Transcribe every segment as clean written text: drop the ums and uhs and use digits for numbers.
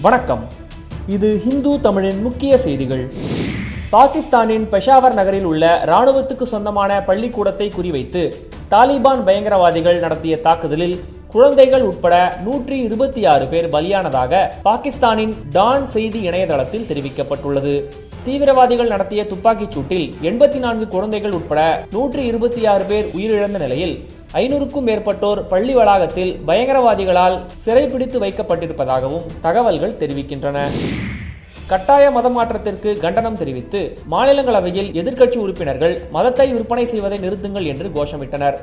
வணக்கம். இது ஹிந்து தமிழின் முக்கிய செய்திகள். பாகிஸ்தானின் பெஷாவர் நகரில் உள்ள இராணுவத்துக்கு சொந்தமான பள்ளிக்கூடத்தை குறிவைத்து தாலிபான் பயங்கரவாதிகள் நடத்திய தாக்குதலில் குழந்தைகள் உட்பட 126 பேர் பலியானதாக பாகிஸ்தானின் டான் செய்தி இணையதளத்தில் தெரிவிக்கப்பட்டுள்ளது. தீவிரவாதிகள் நடத்திய துப்பாக்கிச் சூட்டில் 84 குழந்தைகள் உட்பட 126 பேர் உயிரிழந்த நிலையில் 500க்கும் மேற்பட்டோர் பள்ளி வளாகத்தில் பயங்கரவாதிகளால் சிறைப்பிடித்து வைக்கப்பட்டிருப்பதாகவும் தகவல்கள் தெரிவிக்கின்றன. கட்டாய மத மாற்றத்திற்கு கண்டனம் தெரிவித்து மாநிலங்களவையில் எதிர்க்கட்சி உறுப்பினர்கள் மதத்தை விற்பனை செய்வதை நிறுத்துங்கள் என்று கோஷமிட்டனர்.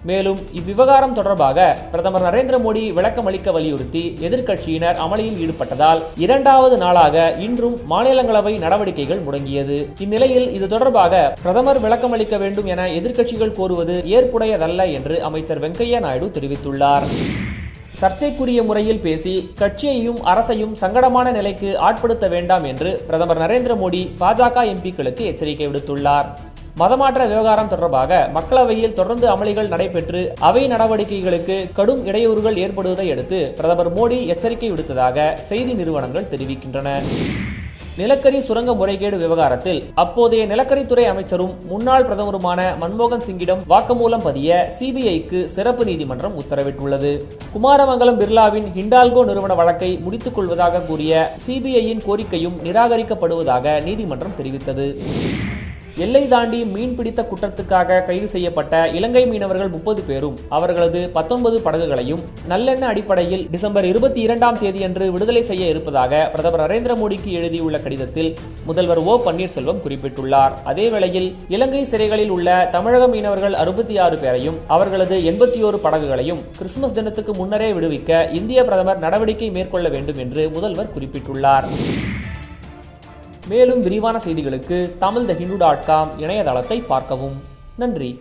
மேலும் இவ்விவகாரம் தொடர்பாக பிரதமர் நரேந்திர மோடி விளக்கம் அளிக்க வலியுறுத்தி எதிர்க்கட்சியினர் அமளியில் ஈடுபட்டதால் 2வது நாளாக இன்றும் மாநிலங்களவை நடவடிக்கைகள் முடங்கியது. இந்நிலையில் இது தொடர்பாக பிரதமர் விளக்கம் அளிக்க வேண்டும் என எதிர்க்கட்சிகள் கோருவது ஏற்புடையதல்ல என்று அமைச்சர் வெங்கையா நாயுடு தெரிவித்துள்ளார். சர்ச்சைக்குரிய முறையில் பேசி கட்சியையும் அரசையும் சங்கடமான நிலைக்கு ஆட்படுத்த வேண்டாம் என்று பிரதமர் நரேந்திர மோடி பாஜக எம்பிக்களுக்கு எச்சரிக்கை விடுத்துள்ளார். மதமாற்ற விவகாரம் தொடர்பாக மக்களவையில் தொடர்ந்து அமளிகள் நடைபெற்று அவை நடவடிக்கைகளுக்கு கடும் இடையூறுகள் ஏற்படுவதை அடுத்து பிரதமர் மோடி எச்சரிக்கை விடுத்ததாக செய்தி நிறுவனங்கள் தெரிவிக்கின்றன. நிலக்கரி சுரங்க முறைகேடு விவகாரத்தில் அப்போதைய நிலக்கரித்துறை அமைச்சரும் முன்னாள் பிரதமருமான மன்மோகன் சிங்கிடம் வாக்குமூலம் பதிய சிபிஐக்கு சிறப்பு நீதிமன்றம் உத்தரவிட்டுள்ளது. குமாரமங்கலம் பிர்லாவின் ஹிண்டால்கோ நிறுவன வழக்கை முடித்துக் கொள்வதாக கூறிய சிபிஐயின் கோரிக்கையும் நிராகரிக்கப்படுவதாக நீதிமன்றம் தெரிவித்தது. எல்லை தாண்டி மீன்பிடித்த குற்றத்துக்காக கைது செய்யப்பட்ட இலங்கை மீனவர்கள் 30 பேரும் அவர்களது 19 படகுகளையும் நல்லெண்ண அடிப்படையில் டிசம்பர் 22ஆம் தேதியன்று விடுதலை செய்ய இருப்பதாக பிரதமர் நரேந்திர மோடிக்கு எழுதியுள்ள கடிதத்தில் முதல்வர் ஓ பன்னீர்செல்வம் குறிப்பிட்டுள்ளார். அதேவேளையில் இலங்கை சிறைகளில் உள்ள தமிழக மீனவர்கள் 66 பேரையும் அவர்களது 81 படகுகளையும் கிறிஸ்துமஸ் தினத்துக்கு முன்னரே விடுவிக்க இந்திய பிரதமர் நடவடிக்கை மேற்கொள்ள வேண்டும் என்று முதல்வர் குறிப்பிட்டுள்ளார். மேலும் விரிவான செய்திகளுக்கு tamilthehindu.com இணையதளத்தை பார்க்கவும். நன்றி.